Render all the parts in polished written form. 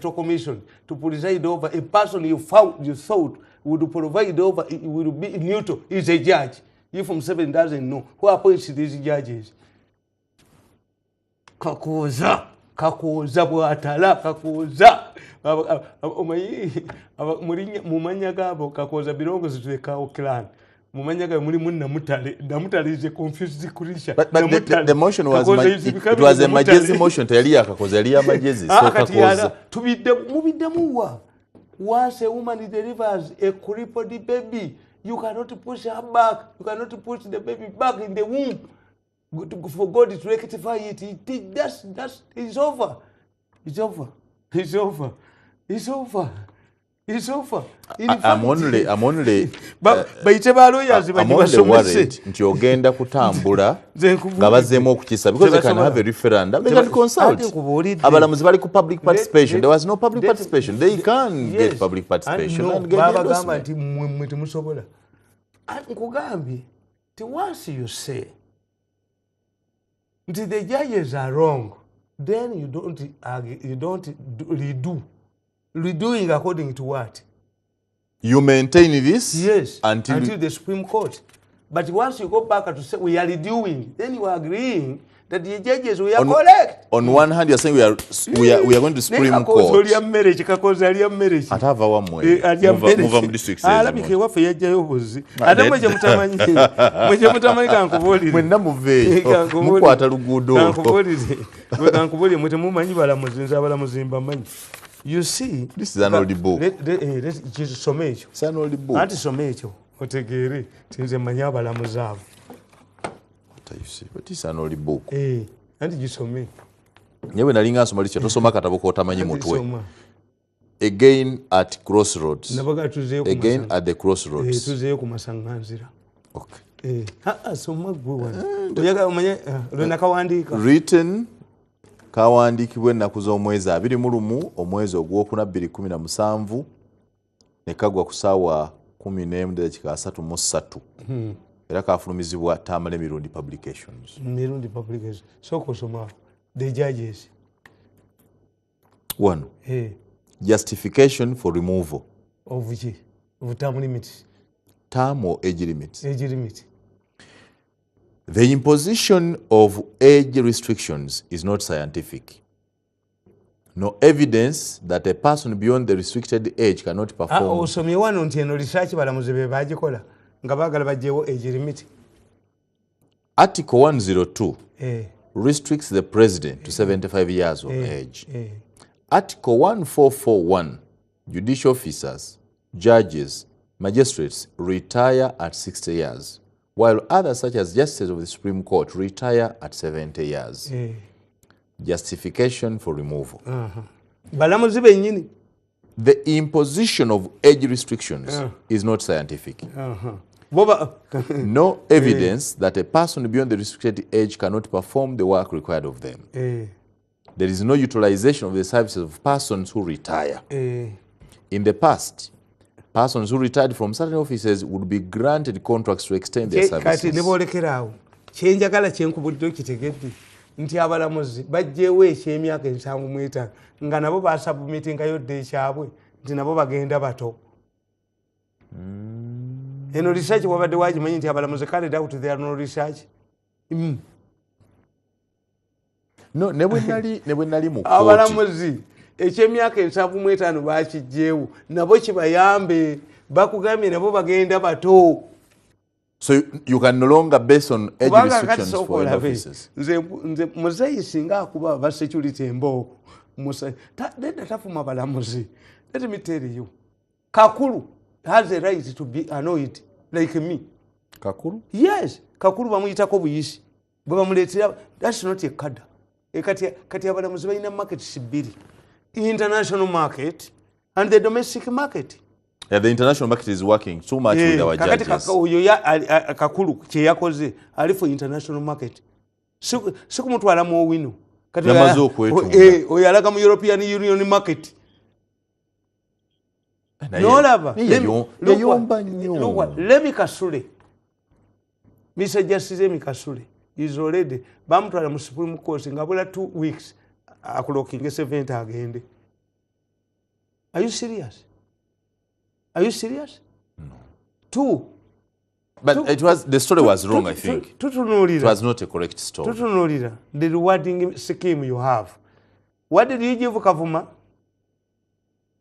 electoral commission to preside over a person you thought would provide over, will be neutral, is a judge. If Museven doesn't know who appoints these judges. Kakoza bwatala kakoza. Mumanya gabo kakoza birongozi tulekawo clan. Mumanya gabo muri munna mutale is a confused creature. But the motion was it was a majezi motion tayali akakoza yali amajezi so kakoza mubidde muwa. Once a woman delivers a crippled baby, you cannot push her back. You cannot push the baby back in the womb. For God to rectify it. It's over. It's over. It's over. It's over. It's over. I'm only worried nti ogenda kutambula nga bazzeemu okukisa because they can have a referendum. They can consult. Abalamuzi bali ku public participation. There was no public participation. They can get public participation and get endorsement. Once you say the judges are wrong, then you don't redo. Redoing according to what? You maintain this? Yes, until the Supreme Court. But once you go back to say we are redoing, then you are agreeing that the judges we are correct. On one hand, you are saying we are going to Supreme Court. Atava wamwe. Move on district says. Alabike wafe yajayo obuzi. Adamwe mutamanyi. Mwe mutamanyi kankubulire. Mwenna muve. Mukwata lugudo. Kankubulire. Kankubulire mwe mumanyi balamuzinza abalamuzinba manyi. You see, this is an old book. Let's somecho. It's an old book. Anti somecho. Otegere tinze manya balamuzavu. What you see? But it's an old book. Anti gisome. Nyewe nalinga nsoma licho tosoma katabo ko tamanyi mutwe. Again at crossroads. Again at the crossroads. Tuzeyo ku masanganzira. Okay. Soma gwe wana. Oyaga umanye lwena kawandika. Written kawandiikibwa ennaku z'omwezi 21 omwezi ogwokuna 2017 ne kagwa ku ssaawa 11:33 era kafulumizibwa Tamale Mirundi Publications. Mirundi Publications. So kusoma the judges. One. Justification for removal. Of which? Of term limits. Term or age limits? Age limit. The imposition of age restrictions is not scientific. No evidence that a person beyond the restricted age cannot perform. Osomye wano nti eno research balamuzi be bagikola nga bagala bajewo age limit. Article 102 restricts the president to 75 years of age. Article 1441 judicial officers, judges, magistrates retire at 60 years. While others such as justices of the Supreme Court retire at 70 years. Justification for removal. The imposition of age restrictions is not scientific. No evidence that a person beyond the restricted age cannot perform the work required of them. There is no utilization of the services of persons who retire. In the past, persons who retired from certain offices would be granted contracts to extend their services. Kati nebolekerawo kyenjagala kyenkubudde kitegedde nti abalamuzi bajjewo ekyemyaka 75 nga nabo basubmitingayo dde kyabwe nti nabo bagenda bato. Eno research wabadde wagimanyi nti abalamuzi carried out their no research. No, nebwe nali mu koti. Abalamuzi ekyemyaka 75 bakijjeewo nabo kibayambe bakugambye nabo bagenda bato. So you can no longer base on age restrictions for officers. Nze muzeyi singa akuba ba security embo musa deda tafuma balamuzi. Let me tell you, Kakulu has a right to be annoyed like me. Kakulu? Yes, Kakulu bamuyitako buyisi bwe bamuleetera. That's not a kada. Kati abalamuzi balina market sibiri. International market and the domestic market. Yeah, the international market is working too much with our judges. Kakulu kye yakoze ali for international market. Sikumutwala mu wino. Kati oyalaga mu European Union market. No lava. Lemi Kasule. Mr. Justice Lemi Kasule is already bamutwala mu Supreme Court ngabula 2 weeks akulokinga 7 agende. Are you serious? Are you serious? No. Two. But it was, the story was wrong, I think. It was not a correct story. The rewarding scheme you have. What did you give Kavuma?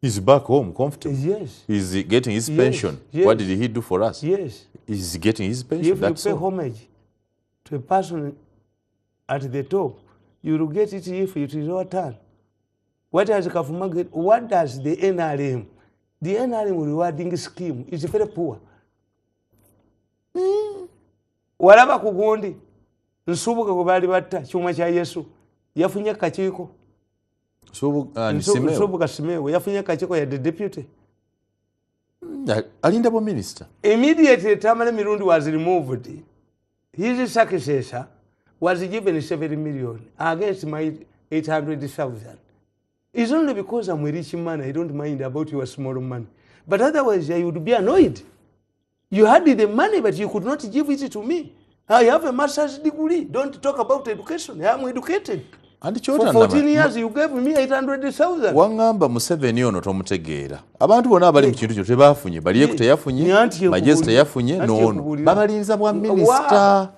He's back home, comfortable. Yes. He's getting his pension. Yes. What did he do for us? Yes. He's getting his pension. If you pay homage to a person at the top, you will get it if it is your turn. What does Kavuma get? What does the NRM? The NRM rewarding scheme is very poor. Walaba kugundi nsubuka kubali batta chuma cha Yesu yafunye kachiko nsubuka Simewe yafunye kachiko ya the deputy alinda bo minister. Immediately Tamale Mirundi was removed. His successor was given 7 million against my 800,000. It's only because I'm a rich man I don't mind about your small money, but otherwise I would be annoyed. You had the money, but you could not give it to me. I have a master's degree. Don't talk about education. I am educated. For 14 years, you gave me 800,000. Wangamba Museven ono tomutegeera. Abantu bonna abali mu kintu kyo tebafunye. Baliye teyafunye. Majesta yafunye n'ono. Babalinza bwa minister.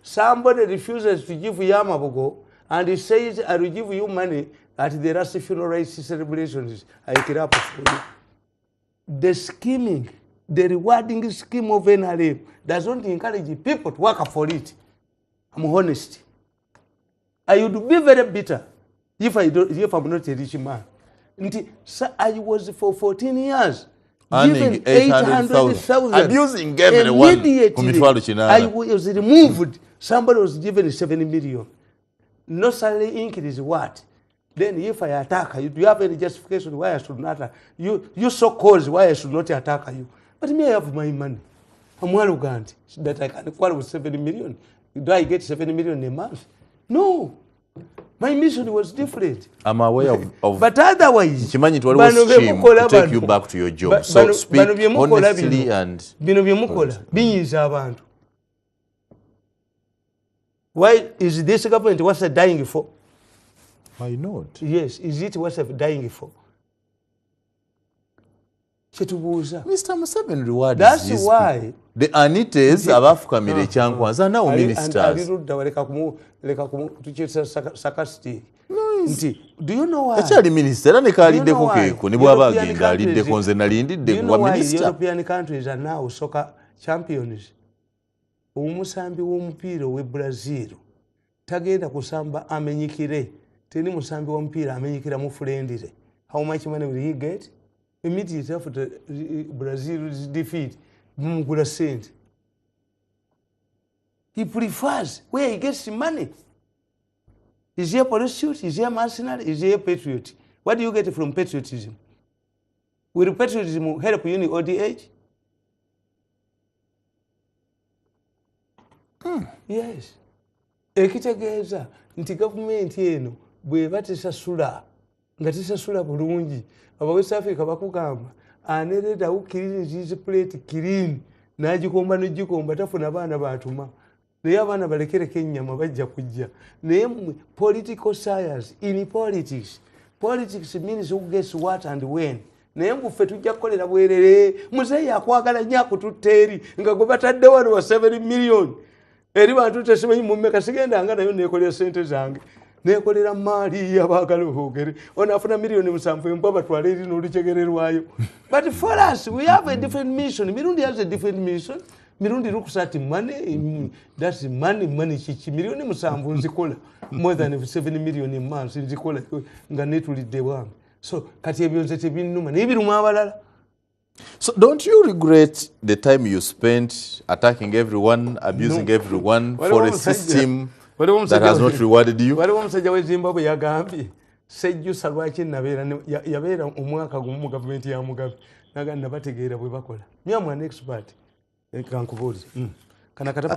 Somebody refuses to give you Yamabogo and he says, I will give you money at the last funeral rites celebrations. I care up for you. The scheming. The rewarding scheme of NRM doesn't encourage people to work for it. I'm honest. I would be very bitter if I'm not a rich man. I was for 14 years given 800,000. Abusing everyone. Immediately, I was removed. Somebody was given 7 million. No salary increase what? Then if I attack you, do you have any justification why I should not attack you? You so cause why I should not attack you. But me, I have my money. I'm arrogant that I can quarrel with 7 million. Do I get 7 million a month? No. My mission was different. I'm aware of but otherwise, it was shame to take you back to your job. So speak honestly and... Why is this government what's dying for? Why not? Yes, is it what's dying for? Mr. Museven reward. That's why the Anites abafukamire kyankwanza now ministers. Do you know why? Achali minister ne kalidde ku keeko ne bwaba agenda alidde konze nalindidde ku minister. European countries are now soccer champions. Umusambi w'omupiira we Brazil tagenda kusamba amenyikire. Teni musambi w'omupiira amenyikira mu friendly. How much money will he get? Immediately after Brazil's defeat, Mugula sent. He prefers where he gets the money. Is he a parachute? Is he a mercenary? Is he a patriot? What do you get from patriotism? Will patriotism help you in the old age? Yes. Ekitegeeza nti government eno bweba tesasula nga tesasula bulungi aba West Africa bakugamba anereda ukiririza plate clean nagikomba n'gikomba tafuna abaana batuma naye abaana balekereko ennyama bajja kujja naye political science in politics means who gets what and when naye mbufe tujja kukolera bwerere muzeeyi akwagala nnyo akututte eri nga gwe batadde wano wa 7 million eri bantu tesimanyi mummeka sigendanga nayo neekolera sente zange neekolera maali yabaagala oogere onafuna milioni 7 embwa batwale eri n'olucegererwayo. But for us we have a different mission. Mirundi has a different mission. Mirundi looks at money. That's money chichi milioni 7 nzikola more than 7 million a month nzikola nga netulidde wange. So kati ebyo nze tebinnuma n'ebiruma abalala. So don't you regret the time you spent attacking everyone, abusing everyone for a system that has not rewarded you? Waliwo omusajja we Zimbabwe yagambye sejjusa lwaki yabeera omwaka gumu mu gavumenti ya Mugabe nagamba bategeera bwe bakola. Me am an expert. Kankubuuza. Kana katabu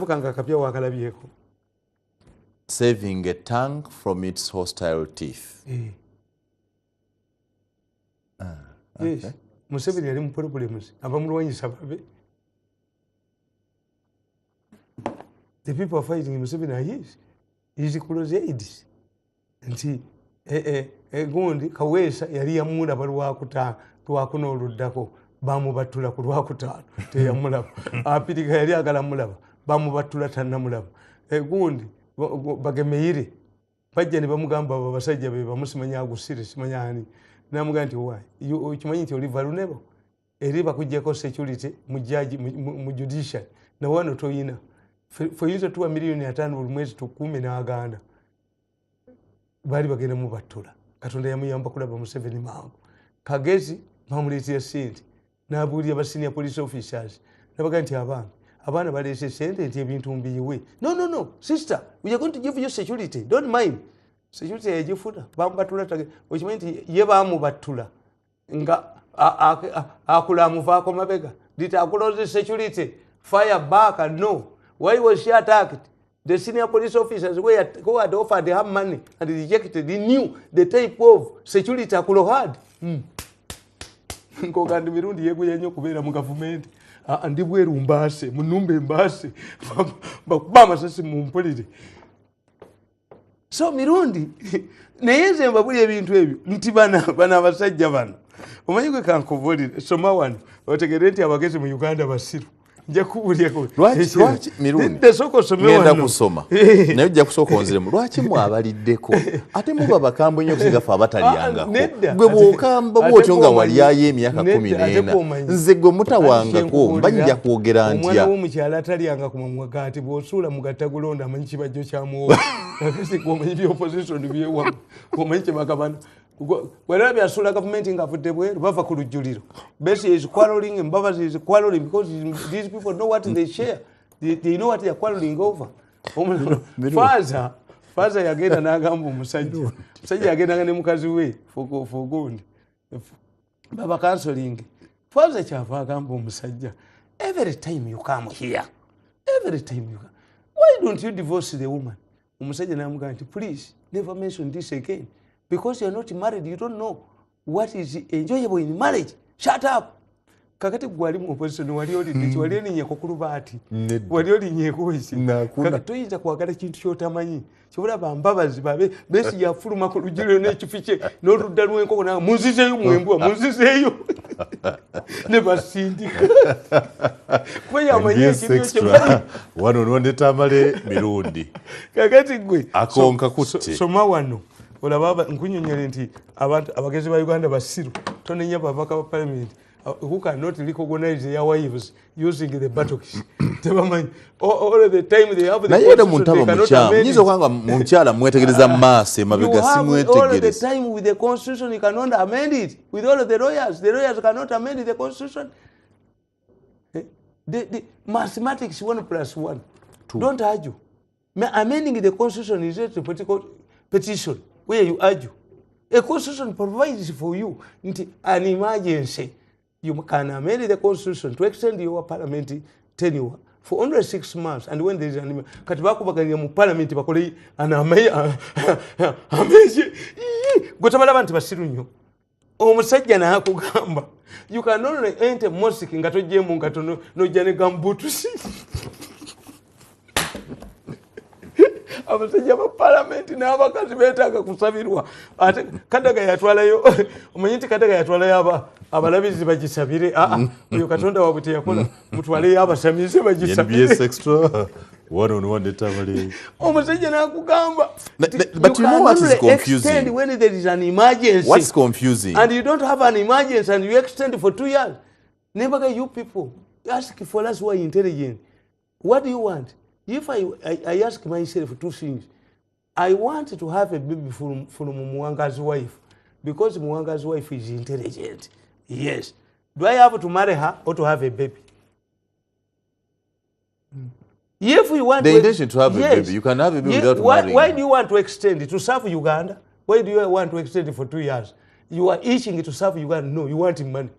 kanga kapya wakalabyeko. Saving a tongue from its hostile teeth. Yes. Museven yali mu problems. Abamulwanyisa babe. The people are fighting Museven are his. He's close aides. And Gundi Kawesa yali yamulaba lwakuna oluddako bamubattula ku lwakutaano teyamulaba. Apirika yali agala mulaba bamubattula tannamulaba. Gundi Bagemeyire bajja ne bamugamba abasajja be bamusimanya agusire simanya ani namugamba nti okimanyi nti oli vulnerable eri bakuggyako security mu judge mu judiciary na wano toyina foyizo tuwa milioni 5 buli mwezi tukume n'aganda bali bagenda mubattula Katonda yamuyamba kulaba Museven mangu Kagezi bamuleetera sente n'abuulira ba senior police officers nabaga nti abaana baleese sente nti ebintu mbiyiwe. No, sister, we are going to give you security. Don't mind. Security yagifuna bamubattula tage okimanyi nti ye bamubattula nga akula amuvaako mabega did akuloze security fire back and no. Why was she attacked? The senior police officers who had offered her money and rejected, they knew the type of security akulo had. Nkogandi Mirundi yeguye nnyo kubeera mu gavumenti ndi bweru mbaase munumbe mbaase bakubama sasi mumpulire. So Mirundi naye nze mbabuli ebintu ebyo nti bana abasajja bano omanyi gwe kankuvulire soma wano otegere nti abagezi mu Uganda basiru nja kubulyako lwaki Mirundi ngenda kusoma naye ojja kusooka onziremu lwaki mwabaliddeko ate muba bakambwe nnyo kusigafe abataliyangako gwe bw'okamba bw'otyo nga waliayo emyaka 14 nze gwe mutawangako mbajja kwogera ntya omwana w'omukyala ataliyanga ku mamwa gaati bw'osuula mu gattagulonda amanyi kibajjo kyamuwoba akasi gwomanyi by'opposition byewamu omanyi kyebagabana wherever yasula government ngavudde bweru bava ku lujjuliro. Bessie is quarreling and Babas is quarreling because these people know what they share. They know what they are quarreling over. Faza yagenda n'agamba omusajja. Omusajja yagenda ne mukazi we for good. Baba counseling. Faza kyava agamba omusajja. Every time you come here, every time you come, why don't you divorce the woman? Omusajja n'amugamba nti please never mention this again. Because you are not married, you don't know what is enjoyable in marriage. Shut up. Kakati gwali mu opposition wali oli ndichi wali ninye kokulubati. Wali oli nye kuisi. Kakati toyinza kwagala kintu kyotamanyi. Kibula bambabazi babe besi yafuluma ku lujjuliro n'ekifiche n'oludda lw'enkoko na munzizeyo mwembwa munzizeyo. Ne basindika. Kwe yamanyi ekintu kyo. Wano Tamale Mirundi. Kakati gwe akonka kutte. Soma wano. Olababa nkunyonyere nti abantu abagezi ba Uganda basiru tonenya babaka ba parliament who cannot recognize their wives using the buttocks. Tebamanyi all the time they have the constitution nizo kwanga munkyala mwetegereza maase mabega simwetegereza all the time with the constitution you cannot amend it with all of the lawyers cannot amend the constitution. The mathematics 1+1 don't argue. Amending the constitution is a political petition where you argue. A constitution provides for you an emergency. You can amend the constitution to extend your parliamentary tenure for only 6 months. And when there is an emergency, Katibaku Baganya mu parliament bakole an amazing. Gotabala bantu basiru nnyo. Omusajja na akugamba. You can only enter mosque nga tojjemu nga nojja ne gambutusi. Abasajja ba parliament n'abakazi beetaaga kusabirwa ate Kadaga yatwalayo omanyi nti Kadaga yatwalayo abalabizi bagisabire oyo Katonda waabwe teyakola mutwaleyo abasamize bagisabire NBS extra one Tamale omusajja n'akugamba but you know what is confusing when there is an emergency. What's confusing and you don't have an emergency and you extend for 2 years. Never you people ask for us who are intelligent. What do you want? If I ask myself 2 things, I want to have a baby from Mwanga's wife because Mwanga's wife is intelligent. Yes. Do I have to marry her or to have a baby? If you want the intention to have a baby, you can have a baby without marrying. Why do you want to extend it to serve Uganda? Why do you want to extend it for 2 years? You are itching to serve Uganda. No, you want money.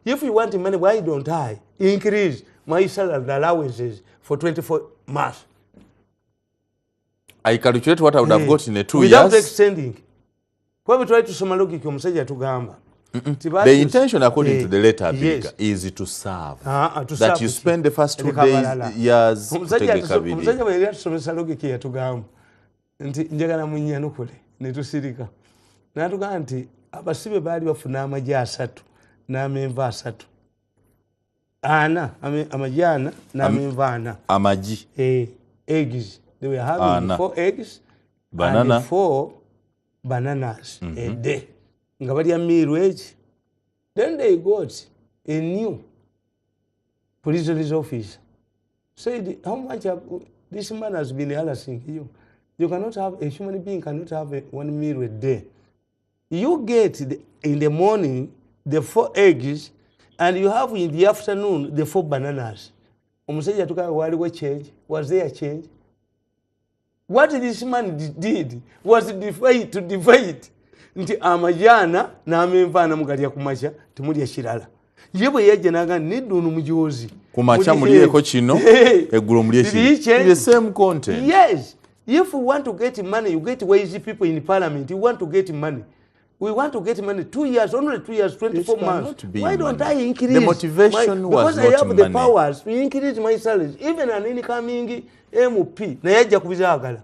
If you want money, why don't I increase my salary allowances for 24 months? I calculate what I would have got in a 2 without years. Extending. When we try to summarize omusajja tugamba. The intention according to the letter is to serve. That you spend the first 2 years to take kabiri. Omusajja bwe yatusomesa logiki yatugamba nti njagala munnyanukule ne tusirika. n'atugamba nti abasibe baali bafuna amagye 3 n'amenva 3 amagye 4 n'amenva 4 amagi eggs they were having 4 eggs banana and 4 bananas a day nga balya meal eki. Then they got a new police officer said how much this man has been harassing you. You cannot have a human being cannot have one meal a day. You get in the morning the 4 eggs and you have in the afternoon the 4 bananas. Omusajja tuka waliwo change. Was there a change? What this man did was to divide. Nti amajana na amenvana mugalya kumacha timulya kirala. Yebwe yaje naga nidunu mujozi. Kumacha muliyeko kino eggulo mulye kino. The same content. Yes. If you want to get money, you get wise people in parliament. You want to get money. We want to get money 2 years, only 2 years, 24 months. Why don't I increase? The motivation was not money. Because I have the powers to increase my salaries. Even an incoming MP, na yaja kubizagala.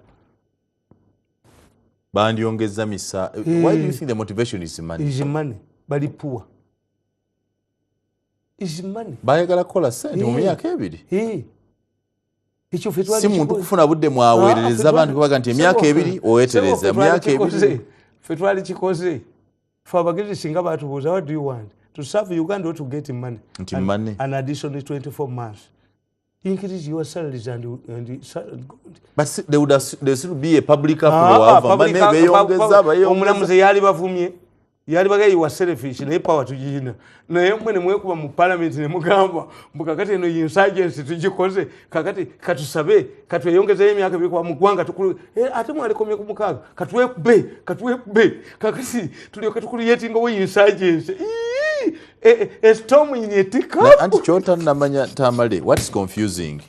Bandiongeza misa. Why do you think the motivation is money? Is money. Bali poor. Is money. Bayagala kola sente mu myaka ebiri. Si muntu kufuna budde mwaweerereza abantu kubaga nti emyaka ebiri owetereza emyaka ebiri. Fetwali chikoze. For abagezi singa batubuza, what do you want? To serve Uganda or to get money? Money. An additional 24 months. Increase your salaries and but there should be a public approval. Omulamuzi yali bavumye. Yali bagayi wa selfish ne power tujina. Naye mwene mwekuba mu parliament ne mugamba mbukakati eno insurgency tujikoze kakati katusabe katweyongeze emyaka ebiri kwa mugwanga tukulu ate mwali komye ku mukaga katwekube kakati tuliyo katukuriyeting we insurgency. A storm in etika. Anti chota namanya Tamale, what is confusing?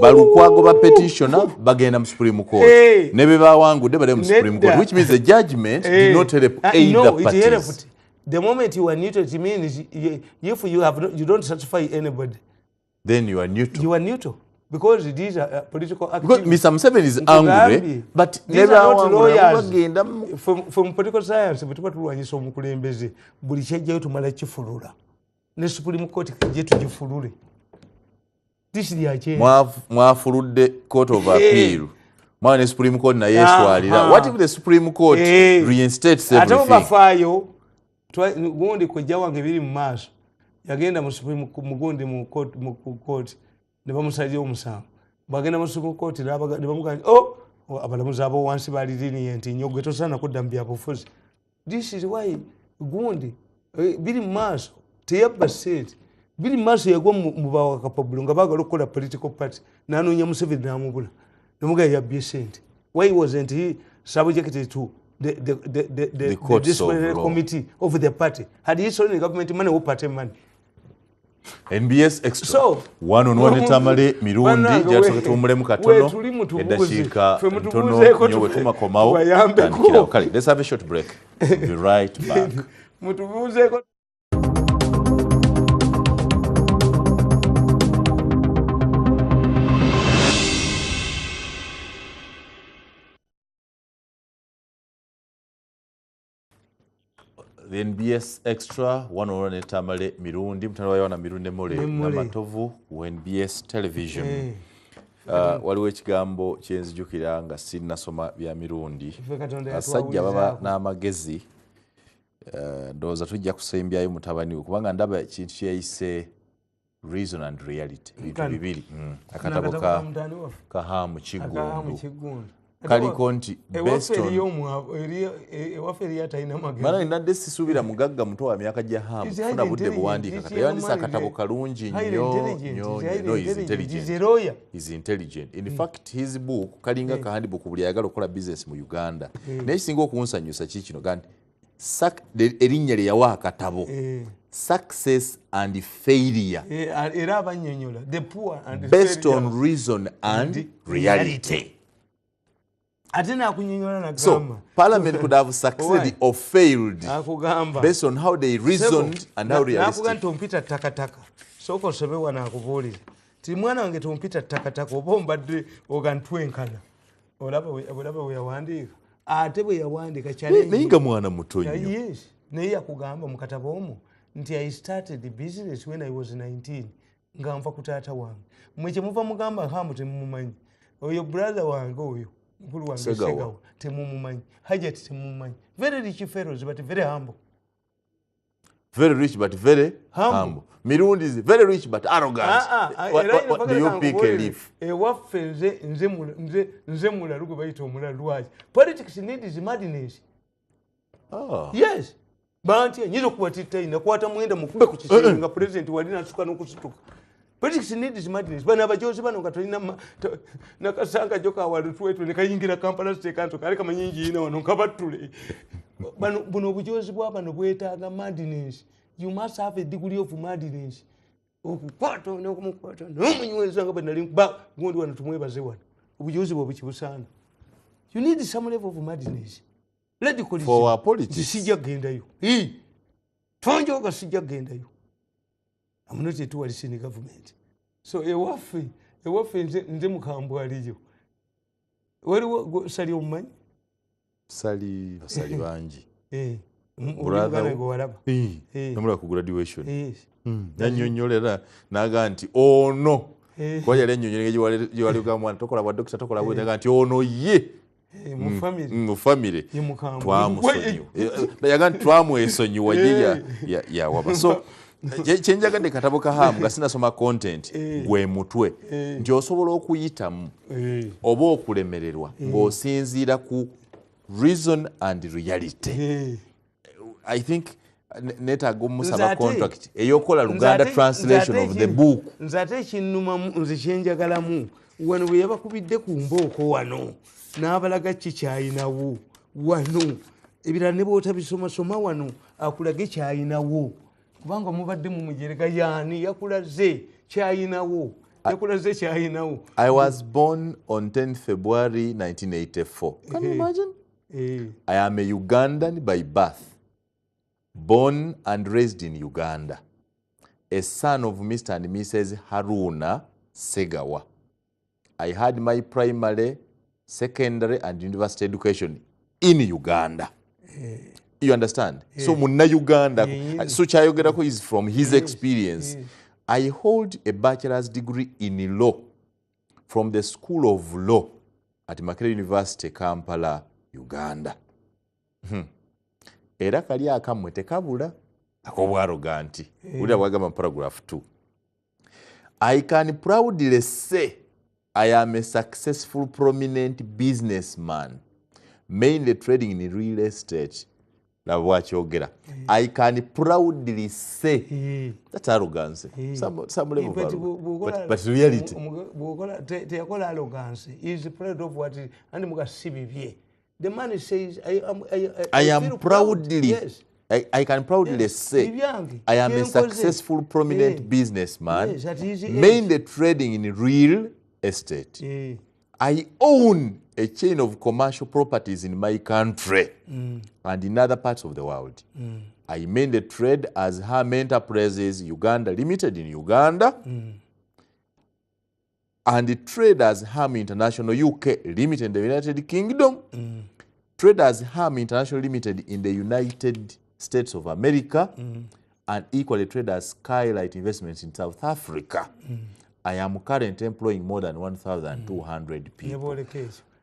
Balukwago ba petitioner bagenda mu Supreme Court. Nebe bawangudde bale mu Supreme Court, which means the judgment did not help either parties. The moment you are neutral, it means if you don't satisfy anybody, then you are neutral. You are neutral because these are political activities. Because Mr. Museven is angry, but these are not lawyers. From political science, but what we are so mukulembeze, buli kyejjayo tumala kifulula. Ne Supreme Court kije tujifulule. This is the change. Mwafuludde Court of Appeal. Mwana Supreme Court na yeswalira. What if the Supreme Court reinstates everything? Ate bafayo gundi kujja wange biri mu maaso. Yagenda mu Supreme mugundi mu court ne bamusajja omusango. Bagenda mu Supreme Court ne bamugamba abalamuzi abo wansi bali lenient nnyo gwe tosana kudda mu byabufuzi. This is why gundi biri mu maaso teyabba sente. Bili maso yagwa mu bawa kapabulu nga bagala okukola political party nanoonya Museven n'amubula nemuga yabbye sente. Why wasn't he subjected to the disciplinary committee of the party? Had he stolen government money or party money? NBS Extra. So, one Tamale Mirundi jaso katumulemu katono edashika ntono nyowe tumakomao. Let's have a short break. We'll be right back. Mutubuzeko The NBS Extra, one Tamale Mirundi, mtandao na Mirundi mole na matovu wa NBS Television. Waliwo ekigambo kyenzijukira nga sinnasoma bya Mirundi. Asajja baba n'amagezi. Ndowooza tujja kusembyayo mutabani we kubanga ndaba ekintu kyeyise reason and reality. Bintu bibiri. Akatabo ka Hamu Kigundu. Kaliko nti based on mana inadde sisubira mugagga muto wa myaka gya Hamu funa budde buwandiika kati yandisa akatabo kalungi nnyo is intelligent. In fact his book kalinga ka handbook buli ayagala okukola business mu Uganda n'ekisinga okunsanyusa kikino ganti erinnya lye yawa akatabo Success and Failure era abannyonnyola the poor and based on reason and reality. So, Parliament could have succeeded or failed based on how they reasoned and how realistic. Tumpita takataka. Soko sobewa na kuvolira. Ti mwana wange tumpita takataka obombadde ogantwenkana. Olaba we yawandika. ate bwe yawandika challenge naye nga mwana muto nnyo. Yes, naye yakugamba mu katabo omwo nti I started the business when I was 19 nga nva ku taata wange. Mwe kye muva mugamba Hambo temumumanyi. Oyo brother wange oyo mukulu wange Segawa temumumanyi. Hajat temumumanyi. Very rich fellows but very humble. Very rich but very humble. Mirundi is very rich but arrogant. What do you pick a leaf? Waffe nze mulalu gwe bayita omulalu waki. Politics needs madness. Yes. Banti nyizo kuwatita inakwata mwenda mukube ku kisenge nga president wali nasuka n'okusituka. Politics needs madness. Bana abajozi bano nga tolina nakasanga joka wali tuwetu ne kayingira Kampala State Council kali kama nyingi ina wano kabatule. Buno obujozi bw'abano bwetaaga madness. You must have a degree of madness. Okukwata n'okumukwata n'omunyweza nga bwe nali ba gundi wano tumwebaze wano. Obujozi bwo bukibusaana. You need some level of madness. For our politics. Sijja gendayo. Tonjoga sijja gendayo. I'm not a tourist in the government. So ewaffe nze mukambwe aliyo. Waliwo sali omumanyi? Sali bangi. Brother go walaba. Namula ku graduation. Yes. Yannyonnyolera naga nti ono. Kwa yale nnyonnyolera gye wali gamwana tokola bwa doctor tokola bwe naga nti ono ye. Mu family twamusonyiwa yaga twamwesonyiwa ya waba. So kyenjagadde katabo kahamu nga sinasoma content gwe mutwe nti osobola okuyitamu oba okulemererwa ng'osinziira ku reason and reality. I think netaaga omusaba contract eyokola Luganda translation of the book. Nze ate ekinnumamu nze kyenjagalamu wano bwe yabakubidde ku mbooko wano n'abalaga kikyayinawo wano ebirala ne bw'otabisomasoma wano akulaga kyayinawo kubanga mubadde mu mujerega yaani yakulaze kyayinawo. I was born on 10 February 1984. Can you imagine? I am a Ugandan by birth, born and raised in Uganda, a son of Mr. and Mrs. Haruna Segawa. I had my primary, secondary and university education in Uganda. You understand? So Munna Uganda, so Chayogerako is from his experience. I hold a bachelor's degree in law from the School of Law at Makerere University, Kampala, Uganda. Era kali akamwe tekabula akobwaroganti. Uli abwagamba paragraph 2. I can proudly say I am a successful, prominent businessman, mainly trading in real estate. I can proudly say that's arrogance. Some level of arrogance. But reality. Arrogance is proud of what is and the man says I am proudly. Yes. I can proudly say I am a successful, prominent businessman, mainly trading in real estate. I own a chain of commercial properties in my country and in other parts of the world. I mainly trade as Ham Enterprises Uganda Limited in Uganda and trade as Ham International UK Limited in the United Kingdom, trade as Ham International Limited in the United States of America, and equally trade as Skylight Investments in South Africa. I am currently employing more than 1,200 people.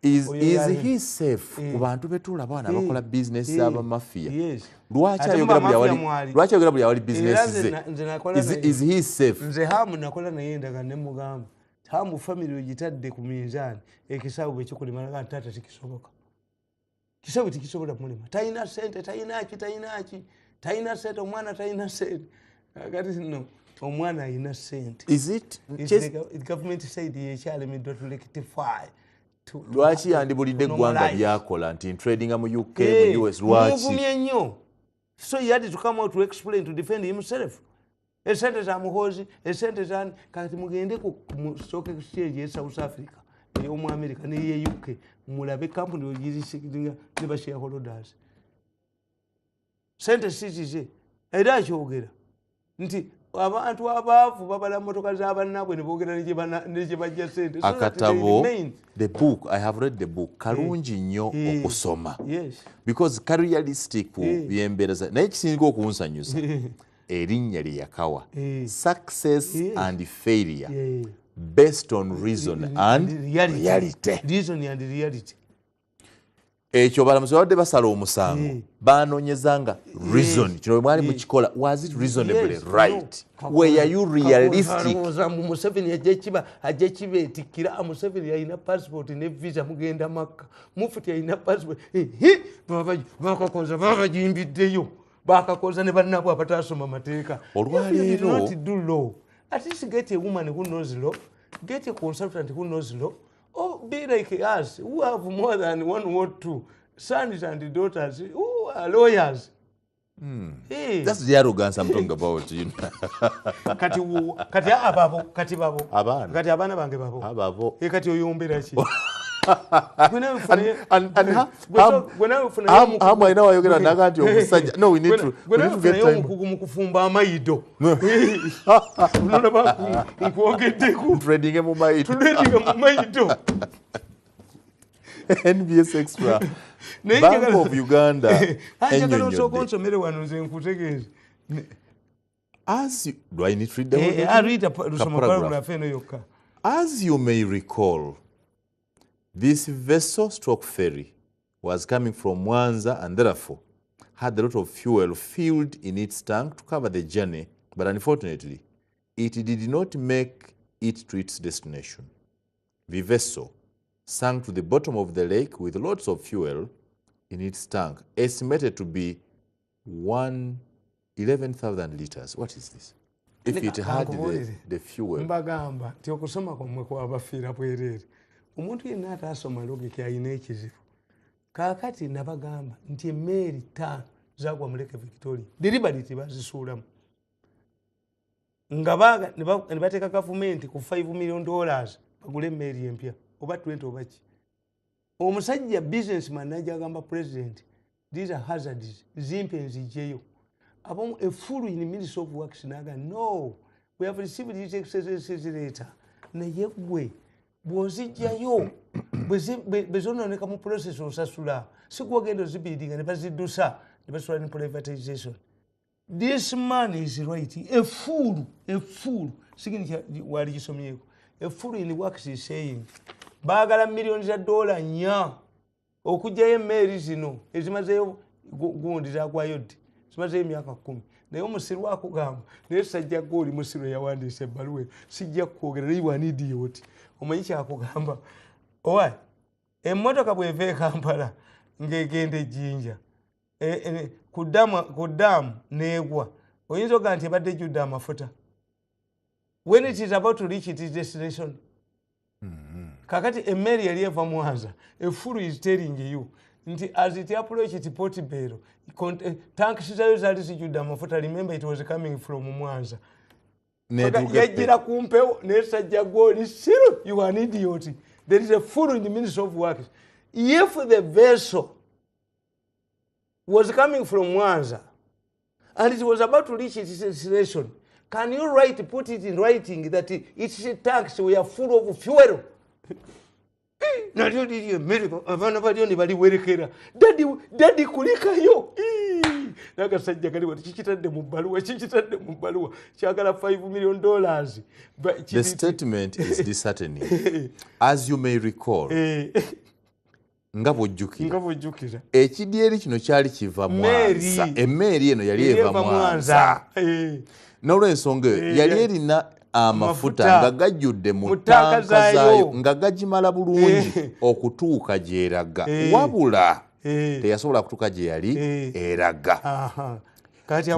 Is he safe? Kubantu betula bana bakola business aba mafia. Lwachi ayogera buli awali business ze. Is he safe? Nze Hamu nakola naye ndaga ne mugamba. Hamu family ojitadde ku minzani ekisabu bwe kyokulima nga tata tikisoboka. Kisabu tikisobola mulima. Taina sente, taina sente omwana taina sente. Kati no. Omwana ina sente. Is it just the government said the child me to rectify to lwachi andibulidde gwanga byakola nti trading mu UK mu US lwachi so he had to come out to explain to defend himself. Esente za muhozi esente za kati mugende ku stock exchange ya South Africa yo mu America ne ye UK mulabe company ogizisinga ne ba shareholders sente sizize era kyogera nti abantu abaavu babala motoka z'abannabwe ne boogera ne gye bajja sente. Akatabo, the book, I have read the book, kalungi nnyo okusoma. Because kali realistic byembeereza. Naye kisinga okunsanyusa erinnya lye yakawa. Success and failure based on reason and reality. Reason and reality. Ekyo balamuzi babadde basala omusango banoonyezanga reason kino bwe mwali mukikola was it reasonably right, were you realistic? Museveni ajja kibeetikkira. Museveni yalina passport ne visa mugenda Makka. Mufuti yalina passport bakakoza bakajimbiddeyo bakakoza ne bannabwe abataasoma mateeka. Olwaleero at least get a woman who knows law, get a consultant who knows law, or be like us who have more than one or two sons and daughters who are lawyers. Hey. That's the arrogance I'm talking about. You know. Kati babo. Abana. Kati abana bange babo. Ababo. Kati oyombera ki. No, we need to get time. Kufumba amayido. Trading mu mayido. NBS Extra. Bank of Uganda. As you, do I need to read the whole? I read a paragraph. As you may recall, this vessel stroke ferry was coming from Mwanza and therefore had a lot of fuel filled in its tank to cover the journey, but unfortunately, it did not make it to its destination. The vessel sank to the bottom of the lake with lots of fuel in its tank, estimated to be 11,000 liters. What is this? If it had the fuel. Mbagamba, tiokusoma kwa mwe kwa abafira bwerere. Omuntu yenna ataasoma logika alina ekizibu. Kaakati nabagamba nti emmeri ttaano zaagwa mu Lake Victoria. Deliberately bazisuulamu. Nga ne bateeka gavumenti ku $5 million bagule emmeri empya. Oba 20 oba ki. Omusajja businessman najja agamba president, these are hazards. Zimpe nziggyeyo. Abamu a full in the Ministry of Works naga, no, we have received this exercise later. Naye gwe bw'ozijjayo bezononeka mu process osasula sikwagenda ozibidinga ne baziddusa ne basula ne privatization. This man is right. A fool sigini wali gisomyeko. A fool in the works is saying baagala millions of dollars nya okujjayo emmeri zino ezimazeyo gundi zaagwayo ddi zimazeyo emyaka 10. Naye omusiru akugamba naye sajja goli musiru yawandiisa ebbaluwa sijja kwogera naye wa idiot. Omanyi kyakugamba owa emmotoka bw'eva e Kampala ng'egenda e Jinja ku ddaamu n'egwa oyinza ogaa nti ebadde ejjudde amafuta when it is about to reach its destination. Kakati emmeri yali eva Mwanza, a fool is telling you nti as it approached its Port Belo, tanks zayo zaali zijjudde amafuta. Remember it was coming from Mwanza. Yajjira ku mpewo n'esajja goli siru. You are an idiot. There is a fool in the Ministry of Works. If the vessel was coming from Mwanza and it was about to reach its destination, can you put it in writing that its tanks were full of fuel? Nalyo liri emmere abaana balyo ne baliwerekera dadi kulikayo nagasajja kali wati kikitadde mu bbaluwa kyagala $5 million. The statement is disheartening. As you may recall, nga bw'ojjukira ekidyeri kino kyali kiva Mwanza. Emmeeri eno yali eva Mwanza. N'olw'ensonga eyo yali erina amafuta nga gajjudde mu tanka zaayo nga gagimala bulungi okutuuka gy'eraga. Wabula teyasobola kutuuka gye yali eraga.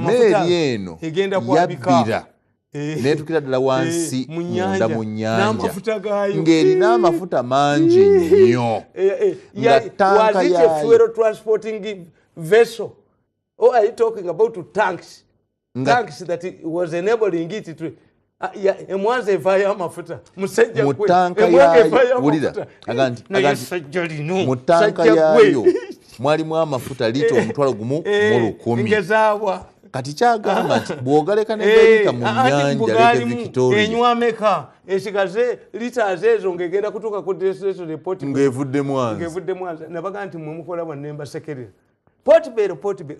Mmeeri eno yabbira n'etuukira ddala wansi munda mu nnyanja ng'erina amafuta mangi nnyo nga tanka transporting vessel. Oh, are you talking about tanks? Tanks that it was enabling it to Mwanza evaayo amafuta musajja mu tanka yayo. Wulira aganti mu tanka yayo mwalimu amafuta lita 1,100. Ngezaawa kati kyagamba nti bw'ogaleka n'egayika mu nnyanja leke Victoria enywameka esigaze liters ezo ng'egenda kutuuka ku destination report ng'evudde Mwanza nabaga nti mwe mukola bwannemba sekerera Portbello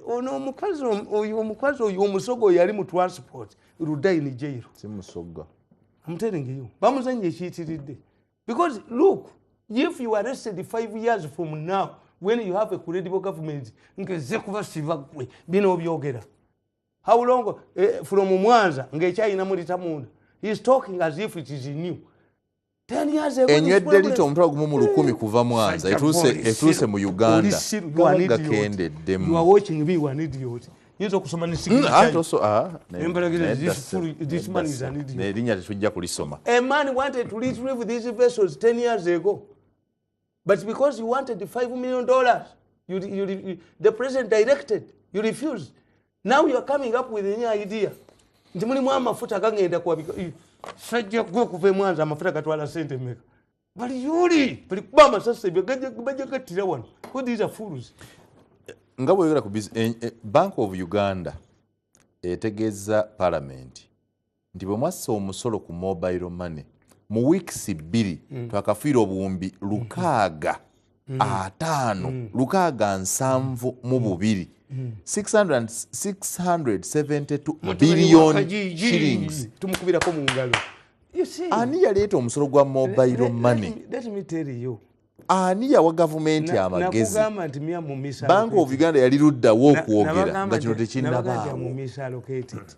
ono omukazi oyo omusogo yali mu transport Rudai ni jail si musoga I'm telling you bamuzanye ekiyitiridde because look if you are arrested 5 years from now when you have a credible government ngeze kubasiba gwe bino byogera how long from Mwanza ng'ekyayina muri tamunda he is talking as if it is new 10 years ago enywedde lita omutwalo gumu mu 10 kuva Mwanza etuuse mu Uganda gakendeddemu you are watching me one idiot yinza okusoma this man is an idiot nerinnya tetujja kulisoma a man wanted to retrieve these vessels 10 years ago but because you wanted $5 million the president directed you refused now you are coming up with a new idea nti mulimu amafuta agagenda kuwabika sajja gwe kuva Mwanza amafuta gatwala sente meka bali yuli bali kuba amasasi bajja gattira wano what these are fools nga bweyogera ku Bank of Uganda etegeeza Parliament nti bwe mwassa omusolo ku mobile money mu weeks 2 twakafiira obuwumbi 672 672 billion shillings tumukubirako mu ngalo ani yaleeta omusolo gwa mobile money let me tell you ani yawa gavumenti amagezi nakugamba nti mu Bank of Uganda yali luddawo okwogera nga kino tekinnabaawo mu misallocated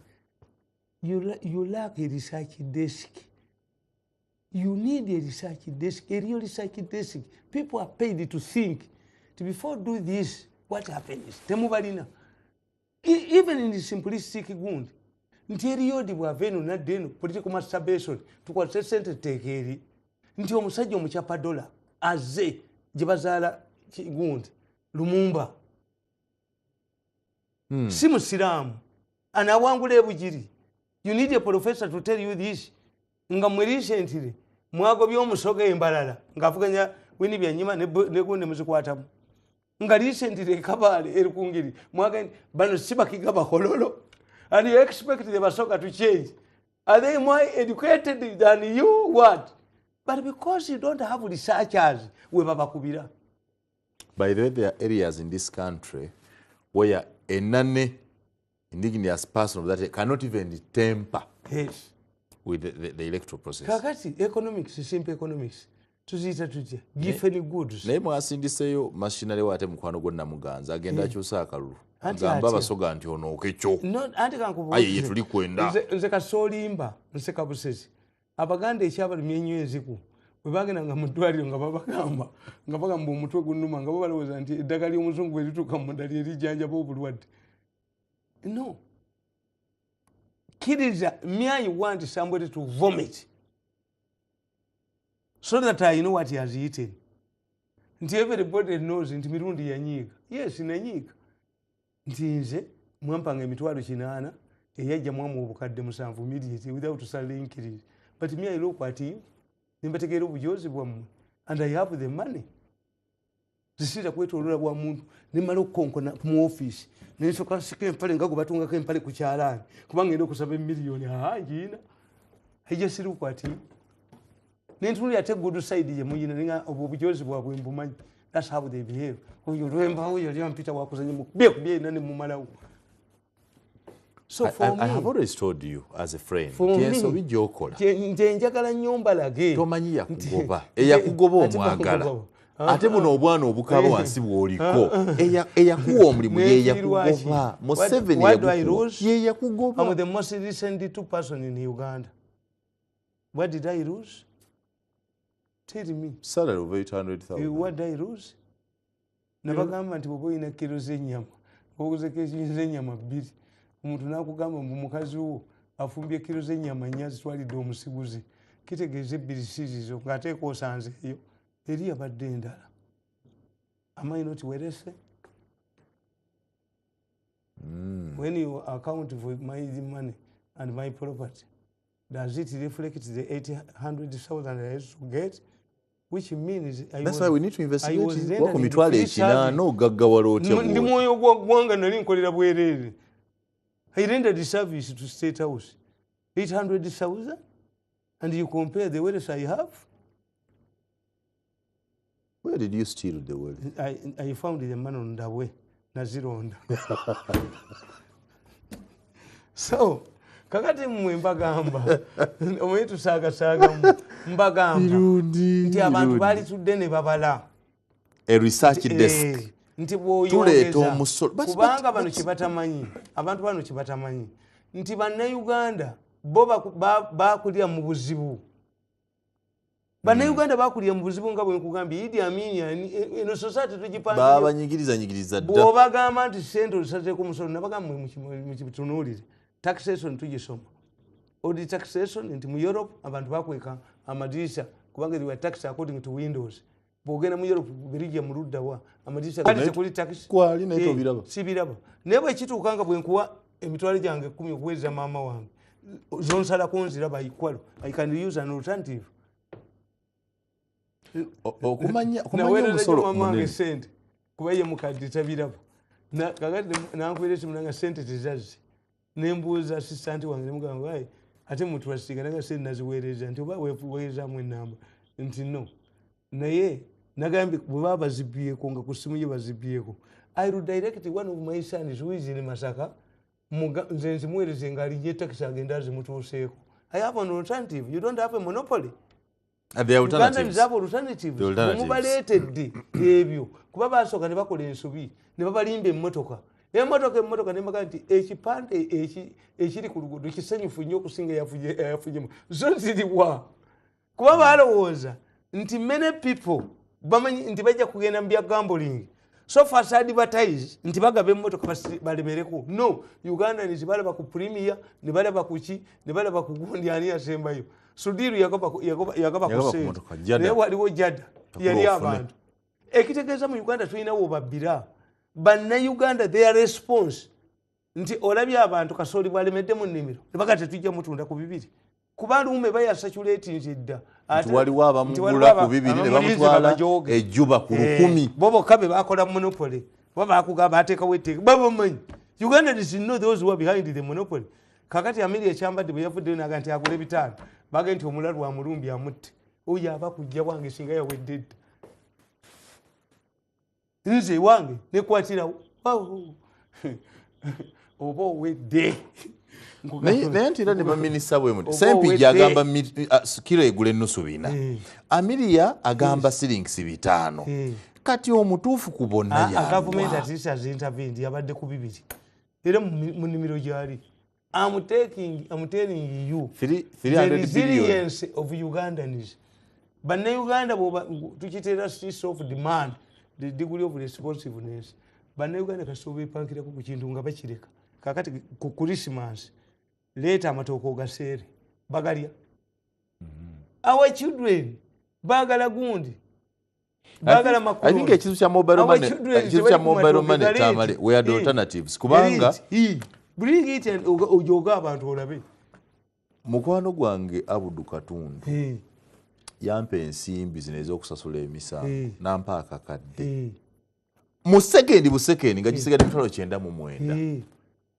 you lack a research desk. You need a research desk, a real research desk. People are paid to think. Before do this, what happens? Temubalina. Even in the simplistic gund. Nteriyo di bwavenu na deno political masturbation tukwase sente tekeri. Nti omusajja omukyapa dola aze gye bazaala gundi Lumumba. Si musiraamu anawangula ebugiri. You need a professor to tell you this. Nga mwe recently mwagobya omusoga embalala ng'avuganya wini byanyima ne gundi muzikwatamu nga recently Kabale erikungiri mwagani bano sibakigaba hololo and you expect the basoga to change. Are they more educated than you? What? But because you don't have researchers we babakubira. By the way, there are areas in this country where a indigenous person that cannot even temper with the electoral process. Kakati economics, simple economics. Tuzita tujja. Give any goods. Naye mwasindiseyo machinery wate mukwano gonna muganza agenda akyusa akalulu. Agamba abasoga nti ono okekyo. Anti kankubuuza. Aye tuli kwenda. Nze kasolimba nseka busezi. Abaganda ekyabali myenywezi ku. Bwe bagenda nga mu ddwaliro nga babagamba omutwe gunnuma nga bo balowooza nti eddagala ly'omuzungu bwe lituuka mu ddala erijjanjaba obulwadde. No. Kiriza, you want somebody to vomit so that I know what he has eaten. Nti everybody knows nti Mirundi yanyiga. Yes, nanyiga. Nti nze mwampanga emitwalo 8 eyajja mwamu obukadde 7 immediately without selling it. But I look at you. Nimbategeera obujozi bwammwe and I have the money. Zisira kwetolera bwa muntu nimala okukonkona mu office nensoka sike empale nga gubatungako empale ku kyalaani kubanga ngenda okusaba miliyoni njina ejesiru kwati nentuli ate good side ye muyina ninga obujozi bwabwe mbumanyi. That's how they behave. Oyo lwemba oyo lyampita wakuzanya mu kubye nane mu malawo. So for me, I have always told you as a friend. Yes, so bijokola. Nje njagala nyomba lage. Tomanyi yakugoba. Eyakugoba omwagala. Ate buno obwana obukaba wansi bwoliko. Eyakuwa omulimu ye yakugoba. Museven yakugoba. I'm the most recent 2 person in Uganda. What did I lose? Tell me. Salary of 800,000. What did I lose? Nabagamba nti bobo ina kilo z'ennyama. Oguze kilo z'ennyama 2. Omuntu nakugamba mbu mukazi wo afumbye kilo z'ennyama 4 zitwalidde omusiguzi. Kitegeeze ebirisizo ng'ateeka osanzeeyo. Eri abadde endala. Am I not werese? When you account for my money and my property, does it reflect the 800,000 I used to get? Which means that's why we need to investigate. Wako mitwale 8 no gaggawala otya. Ndi mwoyo gwanga nali nkolera bwerere. He rendered the service to State House. 800,000, and you compare the wealth I have. Where did you steal the wealth? I found the man on the way, Nazironda. So, kakati mwe mbagamba, omwetu saga mbagamba, nti abantu bali tudde babala. A research desk. Nti bwoyogeza kubanga bano kibatamanyi, abantu bano kibatamanyi, nti bannayuganda bo bakulira mu buzibu. Bannayuganda bakulira mu buzibu nga bwe nkugambye, Idi Amin eno society tugipangira. Babanyigiriza dda. Bw'obagamba nti ssente olisazeeko musolo, nabagamba mu kitunuulire. Taxation tugisoma. Odi taxation nti mu Europe abantu bakweka amadirisa kubanga they were taxed according to windows. Bw'ogenda mu Europe Belgium muludda wa amadirisa kati tekuli tax. Kwali naye tobiraba. Sibiraba. Naye bwe kituukanga bwe nkuwa emitwalo gyange 10 okuweereza maama wange. Zonsalako nziraba ikwalo. I can use an alternative. Okumanya omusolo munene. Sente kuba ye mukadde tabiraba. Kakati nankuweereza munanga sente tezazze. Nembuuza assistant wange nemugamba wayi ate mutwasiga naga sente naziweereza nti oba weeweerezaamu ennamba nti no. Naye nagambye bwe baba bazibyeko nga ku ssimu ye bazibyeko. I will direct one of my sons who is in Masaka nze nzimuweereze ng'alijja taxi agenda azimutuuseeko. I have an alternative. You don't have a monopoly. The alternatives. Alternatives. Mubaleetedde ebyo kuba basooka ne bakola ensobi ne babalimba emmotoka. Emmotoka ne mbaga nti ekipande ekiri ku luguudo kisanyufu nnyo okusinga eyafugyemu. Zo ziriwa? Kuba balowooza nti many people bamanyi nti bajja kugenda mu bya gambling. So far advertise nti bagaba emmotoka balemereko. No, Uganda ni balaba ku Premier, ne balaba ku ki, ne balaba ku gundi ani yasembayo. Sudiru yagaba ku sente. Naye waliwo jada yali abantu. Ekitegeeza mu Uganda tulinawo babbira. Bannayuganda their response nti olabye abantu kasooli bwalemedde mu nnimiro ne baga tetujja mutunda ku 2. Kuba luume bayasatulatinze dda. Waliwo abamugula ku 2 ne bamutwala ejjuba ku 1000. Bo bokka be bakola monopoly. Bo bakugamba ateekawo etteeka. Babamanyi. Uganda does know those who are behind the monopoly. Kakati Amiri ekyambadde bwe yavuddeyo naga nti agula ebitaano. Baga nti omulalu wa mulumbi amutte. Oyo aba kujja wange singa yawedde dda. Nze wange nekwatirawo. Oba owedde. Naye nti era ne baminisita bwe muti Sempijja agamba kilo egula ennusu 4. Amiriya agamba silingisi 5. Kati omutuufu ku bonna yalwa. Gavumenti atisa intervened yabadde ku 2. Era mu nnimiro gyali. I'm telling you, the resilience of Ugandans. Bannayuganda tukiteera streets of demand, the degree of responsiveness. Bannayuganda kasooba epankirako ku kintu nga bakireka. Kakati ku Christmas, leeta amatooke ogaseere, bagalya. Our children, bagala gundi. Bagala makulu. I think ekizu kya mobile money Tamale, we had alternatives. Kubanga bring it and ojoga abantu olabe. Mukwano gwange Abudu Katundu yampa ensimbi zino ez'okusasula emisango nampa akakadde mu sekendi busekendi nga gisigadde mitwalo 99.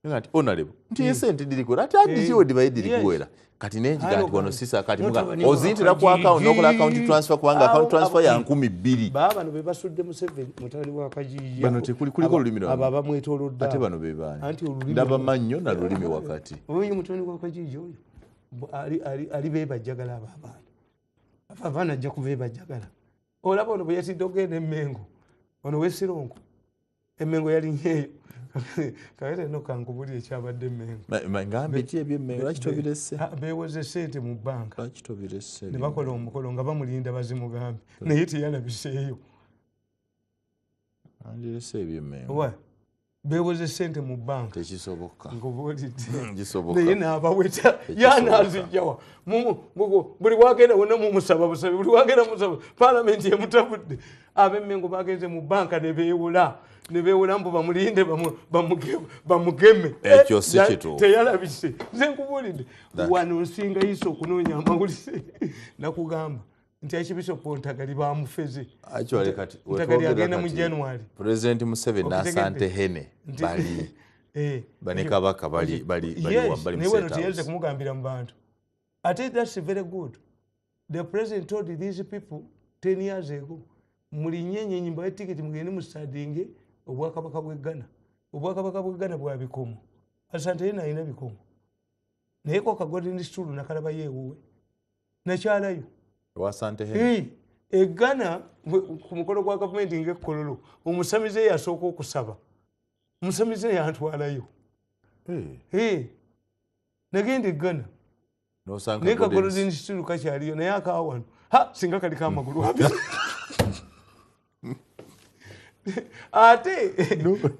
Ngati honorable nti esente dirikuwera ate addikiwe dibaye dirikuwera kati nenjiga nti wano sisa kati muga ozintira ku account nokola account transfer kubanga account transfer ya 2,200. Bano be basudde Museven mutali wa Kajiji. Bano kuliko olulimi lwano. Aba bamwetoolodde. Ate bano be baani. Ndaba mannyo na lulimi wakati. Oyo mutoni wa Kajiji oyo. Ali beebajjagala abaana. Abaana ajja kubeebajjagala. Olaba ono bwe yasidde ogenda Emmengo. Ono w'Essironko. Emmengo yali nyeeyo. Kayita no kankubuli ekyabadde Emmengo. Ngambe ki eby'Emmengo lwaki tobiresse? Beewoze ssente mu bbanka. Lwaki tobiresse? Ne bakola omukolo nga bamulinda bazimugambe. Naye teyalabiseeyo. Andiresse eby'Emmengo. Wa beewoze ssente mu bbanka. Tekisoboka. Gisoboka. Naye n'abaweta y'anaazijjawa. Buli wagenda wonna mumusaba busabe. Buli wagenda musaba. Paalamenti emutabudde. Ab'Emmengo bagenze mu bbanka ne beewula. Ne beewula mbu bamulinde bamugeme. Ekyo si kituufu. Teyalabise. Nze nkubulidde. Wano nsinga yiso okunoonya amawulire. Nakugamba. Nti Archbishop Ntagali bamufeze. Actually kati Ntagali agenda mu January. President Museven n'asante hene bali. bane kabaka bali wambali mu State House. Kumugambira mu bantu. I think that's very good. The president told these people 10 years ago, mulinyenye nyimba ya ticket mugende mu stadinge obwakabaka bwe Ghana. Obwakabaka bwe Ghana bwa bikomo. Asante ina ina bikomo. Naye ko kagodi ndi stulu nakalaba yeewuwe. Nakyalayo. Wasante he. Ghana ku mukono gwa government ng'ekkololo omusamize yasooka okusaba. Musamize yantwalayo. Nagende Ghana. Nosanga Neka golodi ndi stulu kakyaliyo naye akawano. Ha singa kali kamagulu abiri. Ate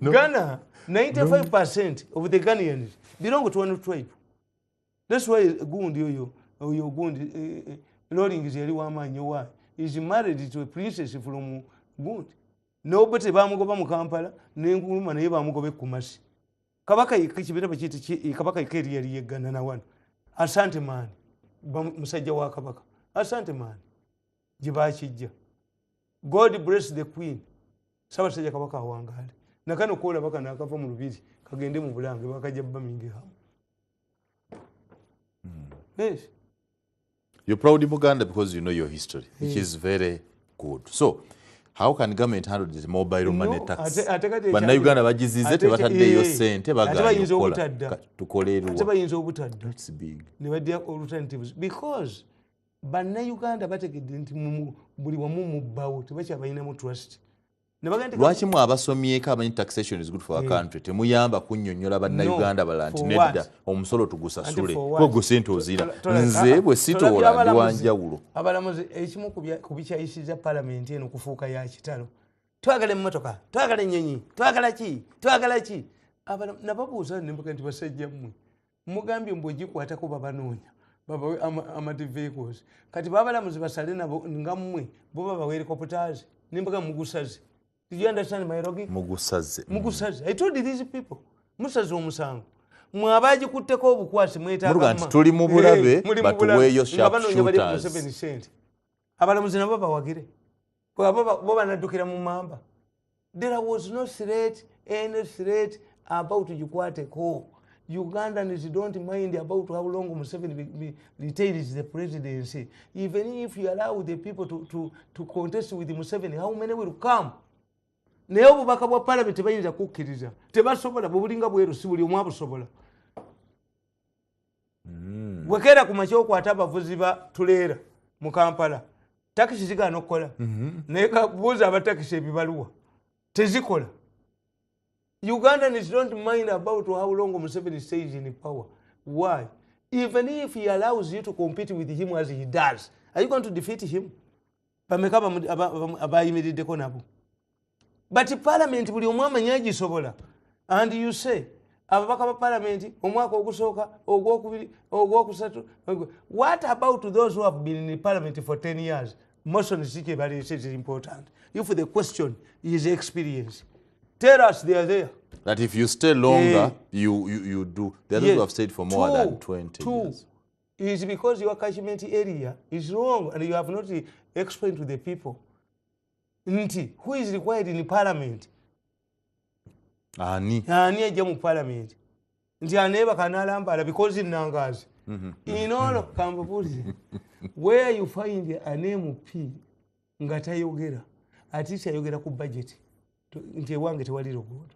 Ghana 95% of the Ghanaians belong to one tribe. That's why gundi oyo gundi Loring is yali wamanyi why is married to a princess from Gundi. Nobody bamugoba mu Kampala n'enguluma naye bamugobe Kumasi. Kabaka ikibira bakiti kabaka ikeri yali Ghana na wana. Asante man musajja wa kabaka. Asante man jibachijja. God bless the queen. Sabasajja kabaka wangale. Nakano kola baka nakava mu lubiri kagende mu bulange bakajja bamingi hamu. Yes. You're proud of Uganda because you know your history, which is very good. So, how can government handle this mobile money tax? But now Uganda bagizize tebatadde yo sente baganya kola tukolerwa. Atabayinza obutadde. That's big. Ne badya alternatives because banna Uganda bategedde nti buli wamu mu bawo tebakyabayina mu trust. Lwaki mu abasomyeko amanyi taxation is good for our country temuyamba kunnyonnyola banna Uganda bala nti nedda omusolo tugusasule gwe sente ozira nze bwe sitoola ndi wanjawulo. Abalamuzi ekimu ku bikyayisiza parliament eno kufuuka ya kitalo. Twagala emmotoka, twagala ennyonyi, twagala ki? Nababuuza ne mbuga nti basajja mmwe mugambye mbu ogikwatako babanoonya babawe amadi vehicles kati babalamuzi basale nabo nga mmwe bo babawe helicopters ne mbuga mugusaze. Did you understand my logic? Mugusaze. I told these people. Musaze omusango. Mwabaji kutteko obukwasi mwetaaga mma. Muruga tuli mu bulabe batuweeyo sharp shooters. Abalamuzi nabo bawagire. Bo banaddukira mu mamba. There was no any threat about gikwateko. Ugandans don't mind about how long Museven retains the presidency. Even if you allow the people to contest with Museven, how many will come? Naye obubaka bwa parliament bayinza kukkiriza tebasobola bubulinga bweru si buli omu abusobola. Bwekera ku makya okwata abavuzi ba tuleera mu Kampala takisi zigaana okukola naye kabuuza abatakisi ebibaluwa tezikola. Ugandans don't mind about how long Museven stays in power. Why? Even if he allows you to compete with him as he does, are you going to defeat him? Bameka abayimiriddeko nabo. But parliament buli omu amanyi agisobola. And you say ababaka ba parliament omwaka ogusooka ogwokubiri ogwokusatu. What about those who have been in parliament for 10 years? Motion is important. If the question is experience, tell us they are there. That if you stay longer, you do. The others who have stayed for more than 20 years. Is because your catchment area is wrong and you have not explained to the people. Nti, who is required in parliament? Ani ajja mu parliament. Nti aneeba kanalambala because in Nangazi. In all of Kambubuzi, where you find an MP nga tayogera, at least ayogera ku budget. Nti ewange tewali luguudo.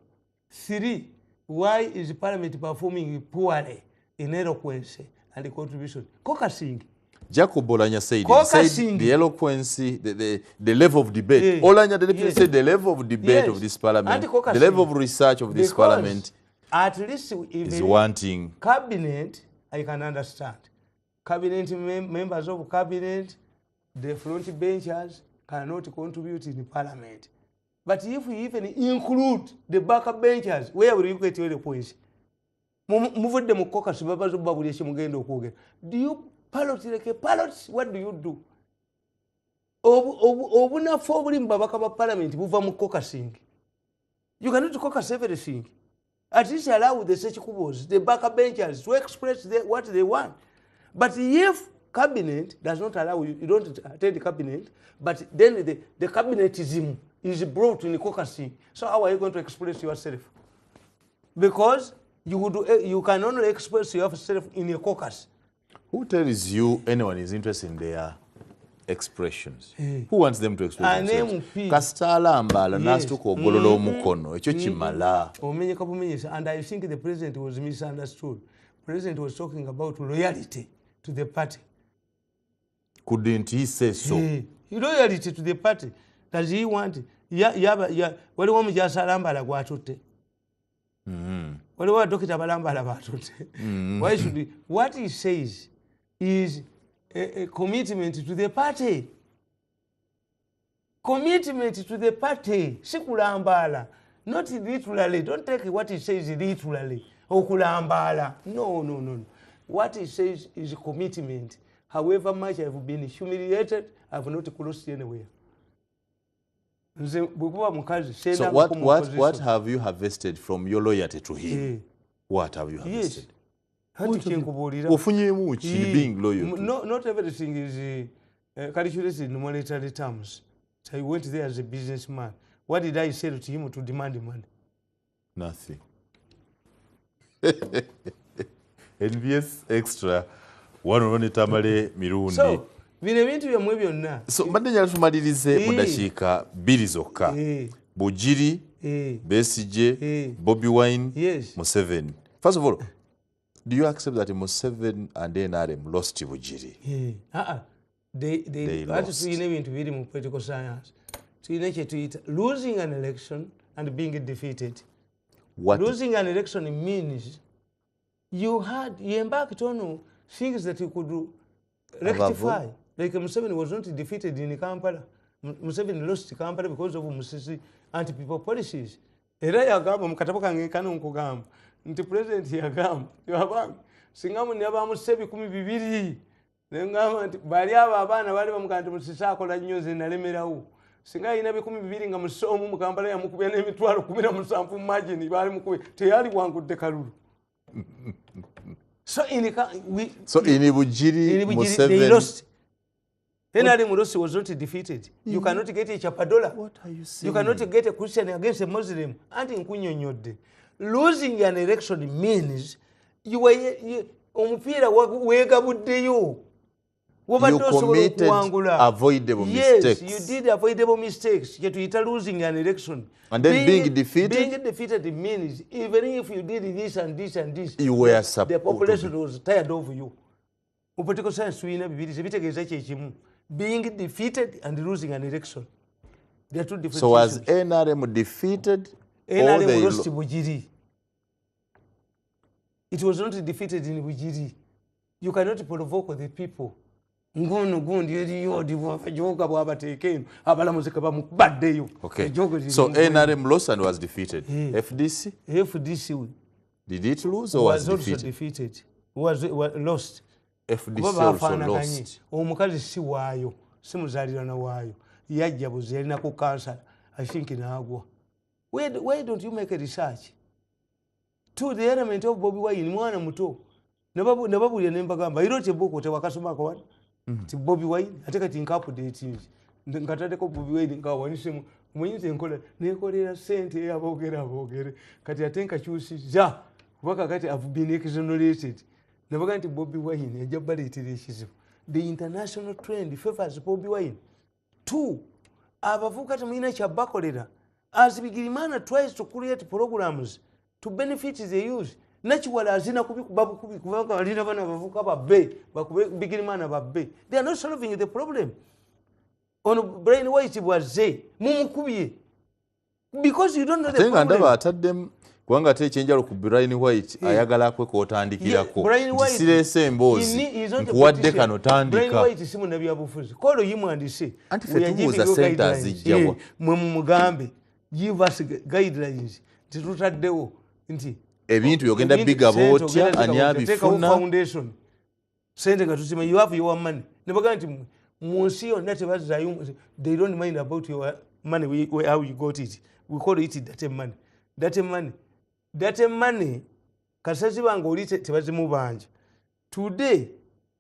3. Why is parliament performing poorly in eloquence and contribution? Kokasing. Jacob Olanya said the eloquence, the level of debate. Olanya definitely said the level of debate of this parliament, the level of research of this parliament at least is wanting. Cabinet, I can understand. Cabinet members of cabinet, the front benchers cannot contribute in the parliament. But if we even include the backup benchers, where will you get your points? Move them caucus, do you pilot like a pilot? What do you do? Obuna forwarding babaka parliament, move them caucusing. You cannot caucus everything. At least allow the such kubos, the backup benchers to express what they want. But if cabinet does not allow you, you don't attend the cabinet, but then the cabinetism is brought in the caucusing. So how are you going to express yourself? Because you can only express yourself in a caucus. Who tells you anyone is interested in their expressions? Who wants them to express themselves? Kasitala mbala nastuka ogolola omukono ekyo kimala. And I think the president was misunderstood. The president was talking about loyalty to the party. Couldn't he say so? Loyalty to the party. Does he want? Waliwo omujaasi alambala gwatutte. Waliwo Dr. Balambala batutte. Why should we? What he says is a commitment to the party. Commitment to the party. Sikulambala. Not literally. Don't take what he says literally. Okulambala. No. What he says is commitment. However much I've been humiliated, I've not crossed anywhere. So what have you harvested from your loyalty to him? What have you harvested? Being loyal. Not everything is calculated in monetary terms. So I went there as a businessman. What did I say to him to demand money? Nothing. NBS Extra. One Tamale Mirundi. So, vile bintu byamwe byonna. So mbadde njala tumalirize mu dakiika 2 zokka. Bugiri, Besigye, Bobi Wine, Museven. First of all, do you accept that Museven and NRM lost Bugiri? They lost. Tuyina ebintu biri mu political science. Tuyina kye tuyita losing an election and being defeated. Losing an election means you embarked on things that you could rectify. Like Museven was not defeated in Kampala. Museven lost Kampala because of Musisi anti-people policies. Era yagamba mukatabo kange kano nkugamba nti president yagamba singamu nyabamu 12 ngamba nti bali abaana bali bamukanta Musisi akola nnyo ze nalemerawo singa ina 12 nga musomu mu Kampala yamukubya n'emitwalo 17 imagine bali mukube teyali wangudde kalulu. So in Bugiri, Museven, they lost. NRM was not defeated. You cannot get a Chapadola. What are you saying? You cannot get a Christian against a Muslim. Losing an election means you committed avoidable mistakes. Yes, you did avoidable mistakes. Yet you are losing an election. And then being defeated? Being defeated means even if you did this and this and this, you were the population was tired of you. Political science, being defeated and losing an election. They are two different So issues. was NRM defeated? NRM lost Bugiri. It was not defeated in Bugiri. You cannot provoke the people. Okay. So NRM lost and was defeated. FDC? FDC. Did it lose or was also defeated? Defeated. Was lost. FDC also lost. Omukazi si waayo, si muzalirana waayo. Yajja buzi yalina ku cancer, I think naagwa. Why don't you make a research? To the element of Bobi Wine, mwana muto. Nababu ya nembagamba. You wrote a book, wakasoma kwa wani? Ti Bobi Wine, ateka tinkapu dating. Nkatadeko Bobi Wine, nkawanisemu. Mwenyeze nkola, nekolera sente ya bogere. Kati atenka chusi, ja. Waka kati have been exonerated. Nabaga nti Bobi Wine, yajabali itirishizifu. The international trend favors Bobi Wine. 2, abavuka tamina chabakolera. As Bigirimana tries to create programs to benefit the youth, nachiwala azina kubanga alina bana bavuka babbe, Bigirimana babbe. They are not solving the problem. On brain white was say, mumukubiye. Because you don't know the problem. Ndaba ataddem kubanga techenjalo ku Brian White ayagala kwe kotandikirako. Sirese emboozi nkuwadde kano tandika. Brian White simu nabyabufuzi. Kolo yimwandise. Antifetubuza centers zijjawa. Mwe mugambe. Give us guidelines. Titutaddewo nti ebintu yogenda biga botya anyabifuna foundation. Sente nga tusima you have your money. Nebaga nti munsi yonna tebazayo, they don't mind about your money, how you got it. We call it data money kasazi banga oli tebazimu banja. Today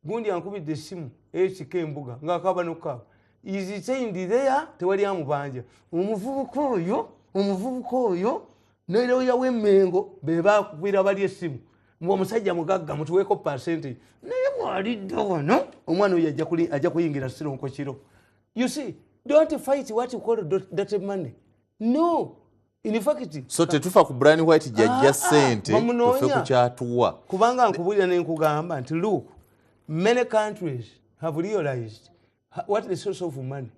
gundi ankubidde simu HK Mbuga ngakaba nokaba is saying there tewali amubanja. Omuvubuka oyo Noiroya w'emmengo be baakubira bali essimu mwe omusajja mugagga mutuweeko percentage naye bw'alidde wano omwana oyo ajja kuyingira sironko kiro. You see, don't fight what you call dirty money. No. In fact, so tetufa ku Brian White jajja sente tufe ku kyatuwa. Kubanga nkubulira ne nkugamba nti look, many countries have realized what the source of money.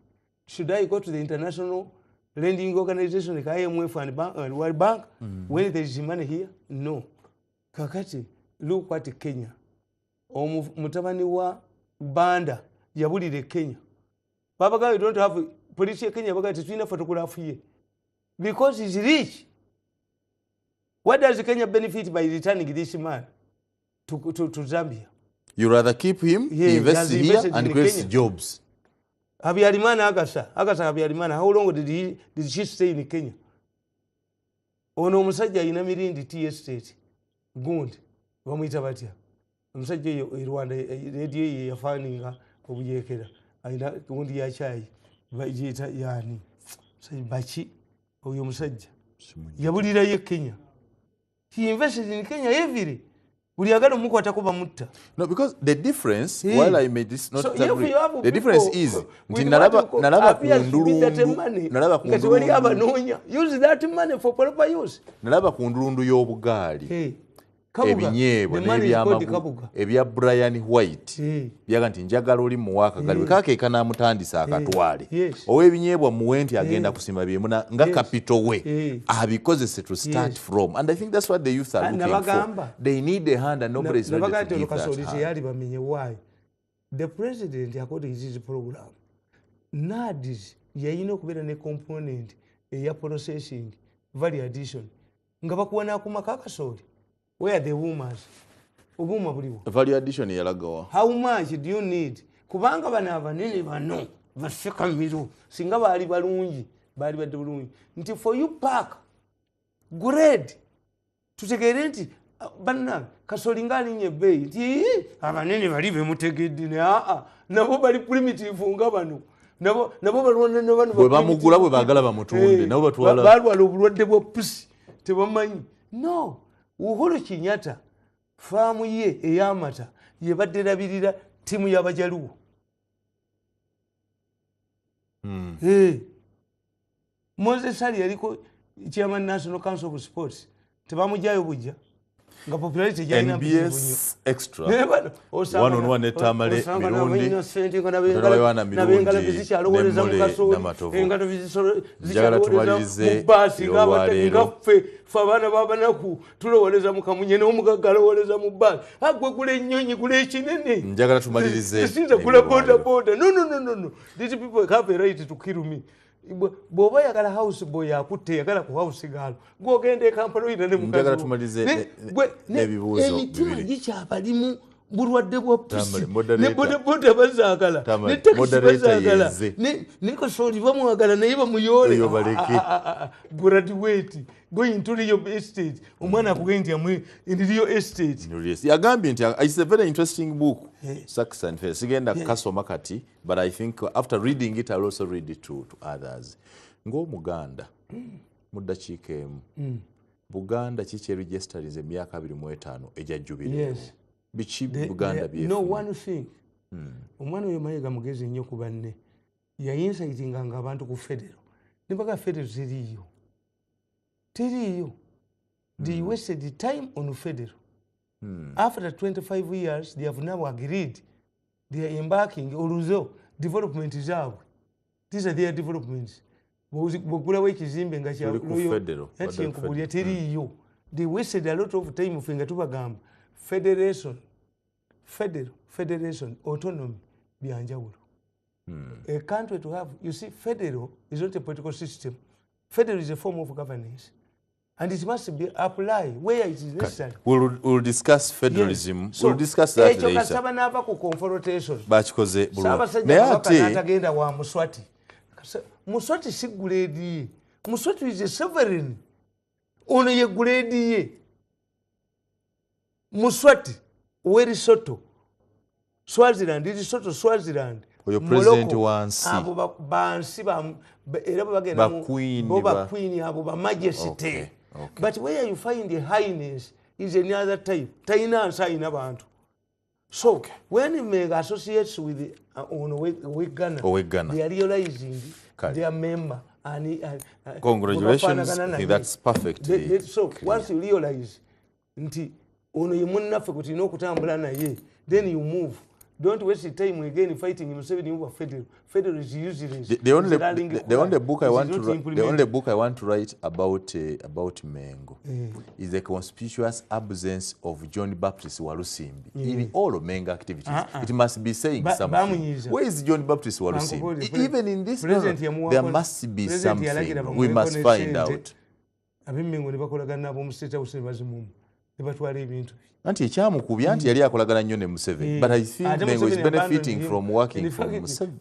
Should I go to the international lending organization like IMF and World Bank when there is money here? No. Kakati, look what Kenya. Mutabani wa Banda yabulire Kenya. Baba guy don't have police Kenya baga tetwina photograph here. Because he's rich. What does Kenya benefit by returning this man to Zambia? You rather keep him, invest here and create jobs. Habyarimana Agasa Habyarimana, how long did she stay in Kenya? Ono omusajja ina Mirundi tea estate. Gundi bamuyita batya. Omusajja e Rwanda radio ye yafaninga obuyekera. Aina gundi ya chai bayita yani. Sai bachi oyo musajja yabulira ye Kenya. He invested in Kenya heavily. Uliagala muko atakuba mutta. No, because the difference, while I made this not agree, the difference is nalaba kundulundu use that money for proper use. Nalaba kundulundu y'obugaali. Ebinyeebwa n'ebyamagu ebya Brian White byaga nti njagala oli muwaka gali kakeeka n'amutandisa akatwale ow'ebinyeebwa muwe nti agenda kusimba byemu nga capital we abikozese to start from, and I think that's what the youth are looking for. They need a hand and nobody is ready to give that hand. Why? The president, according to his program, NADS yayina okubeera ne component eya processing value addition nga bakuwana akumaka akasooli. Where are the womas? Obuma buliwo. Value addition yalagawa. How much do you need? Kubanga bana abanene bano bafika miru singa bali balungi bali badde bulungi nti for you pack grade tutegere nti banna kasolinga alinye bei nti abanene bali be mutegedde ne nabo bali primitive nga bano nabo balwana ne bano bwe bamugula bwe bagala bamutunde nabo batwala balwala obulwadde bwa pusi tebamanyi. No. Uhuru Kenyatta faamu ye eyamata yebadde labirira timu y'abajaluwo. Moses Ali yaliko chairman National Council of Sports. Tebamujayo bujja. Nga popularity jaina NBS extra. One ne Tamale Mirundi. Mirundi. Engalo zishalo tumalirize ngaffe fabana babanaku tulowoleza mukamunye n'omugagalo woleza mu bag. Agwe kule nnyonyi kule kinene. Njagala tumalirize. Sinza kula boda. No. These people have a right to kill me. Boba yagala house boy yakutte yagala ku house galo gogende Kampala oyina ne mukazi njagala tumalize n'ebibuuzo emitima gikyabalimu bulwadde bwa pusi ne boda bazagala ne taxi bazagala ne kasoli bamwagala naye bamuyole graduate going to your estate omwana akugenda in your estate. Yagambye nti it's a very interesting book, Success and Failure. Sigenda kasoma kati, but I think after reading it I'll also read it to others. Ng'omuganda muddakiika emu Buganda kiki registeries emyaka 25 ejja jubile. Biki Buganda bye. No one thing. Omwana oyo Mayiga mugezi nnyo ku banne yayinsaitinga nga abantu ku federal ne baga federal ziriyo. They wasted the time on federal. After 25 years, they have now agreed. They are embarking on development. These are their developments. They wasted a lot of time of Gam. Federation, autonomy, a country to have, you see, federal is not a political system. Federal is a form of governance. And it must be applied where it is necessary. We'll discuss federalism. Yes. So, we'll discuss that later. Muswati si grade. Muswati is a sovereign. Ono ye grade ye. Muswati, where is Soto? Swaziland, it is Soto, Swaziland. Oyo president wansi. Abo bansi ba era bagenda Queen abo ba majesty. Okay. But where you find the highness is another type. Taina and Saina Bantu. So, okay. When Mega associates with Ghana, they are realizing their member. Congratulations, I think that's perfect. So, once you realize, then you move. Don't waste your time again fighting Museven over federal. Federal is useless. The only book I want to write about Mengo is the conspicuous absence of John Baptist Walusimbi in all of Mengo activities. It must be saying something. Where is John Baptist Walusimbi? Even in this there must be something. We must find out. Anti ekyamukubya nti yali akolagana nnyo ne Museven, but I think Mengo is benefiting from working from Museven.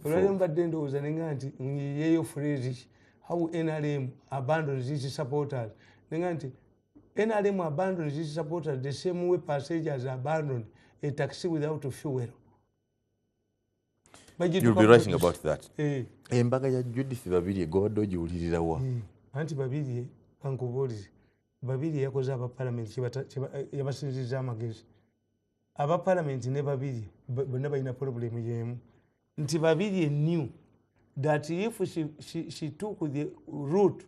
How NRM abandons its supporters. NRM abandons its supporters the same way passengers abandon a taxi without fuel. You'll be writing about that. Embaga ya Judith Babirye godo giwulirirawa. Anti Babirye kankubolize. Babirye yakoze aba parliament yabasinziza amagezi. Aba parliament ne Babirye bonna balina problem yemu. Nti Babirye knew that if she took the route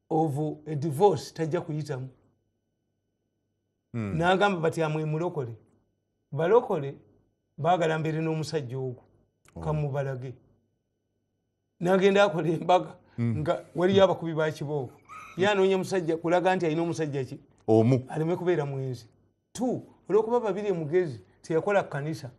of a divorce tajja kuyitamu. N'agamba bati amwe mulokole. Balokole baagala mbere n'omusajja ogwo kamubalage. N'agenda akola embaga nga waliyo abakubi ba kiboko. Yanoonya musajja kulaga nti alina omusajja ki omu aleme kubeera mwenzi. 2 olwokuba Babirye mugezi teyakola kanisa.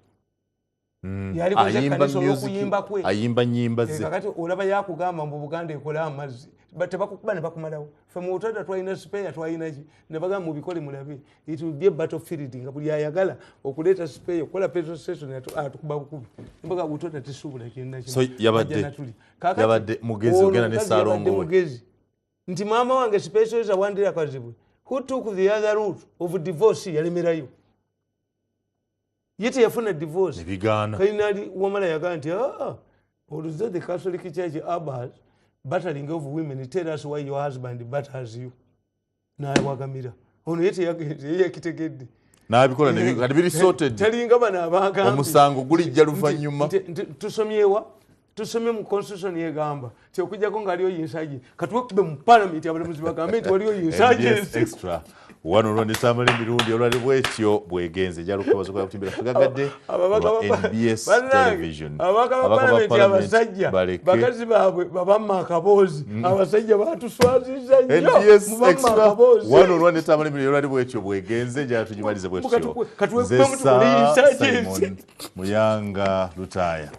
Yali kuze kanisa olw'okuyimba kwe. Ayimba nnyimba ze. Kakati olaba yakugamba mbu Buganda ekola amazzi. Tebakukuba ne bakumalawo. Ffe mu Butanda twalina spare twalina ki ne bagamba mubikole mulabe. It will be a battlefield nga buli ayagala okuleeta spare okukola petrol station atukuba bukubi. Mbaga Butanda tesubula kinna kino. So yabadde mugezi ogenda ne Saalongo we. Nti mama wange specials awandira kazibu. Who took the other route of divorce yalemerayo? Yete yafuna divorce. Nebigana. Kainali wamala yaga nti although the Catholic Church abbas battering of women, tell us why your husband batters you. Na wagamira. Ono yete yakitegedde. Nabikola ne biri sorted. Telinga bana abanga. Omusango gulijja luvanyuma. Tusomyewa. Tusome mu constitution y'Agamba ti okujjako ng'aliyo yinsajje katuwekube mu parliament abalamuzi bagambe nti waliyo yinsajje extra wano olwo ne Tamale Mirundi olwali bwetyo bwegenze jalukabazo kwa kutimbira kugagadde NBS television abaka parliament abasajja bakazi baabwe babamma akabozi abasajja batuswaziza nnyo NBS extra wano olwo ne Tamale Mirundi olwali bwetyo bwegenze jatujimalize bwetyo katuwekube mu yinsajje Muyanga Lutaya.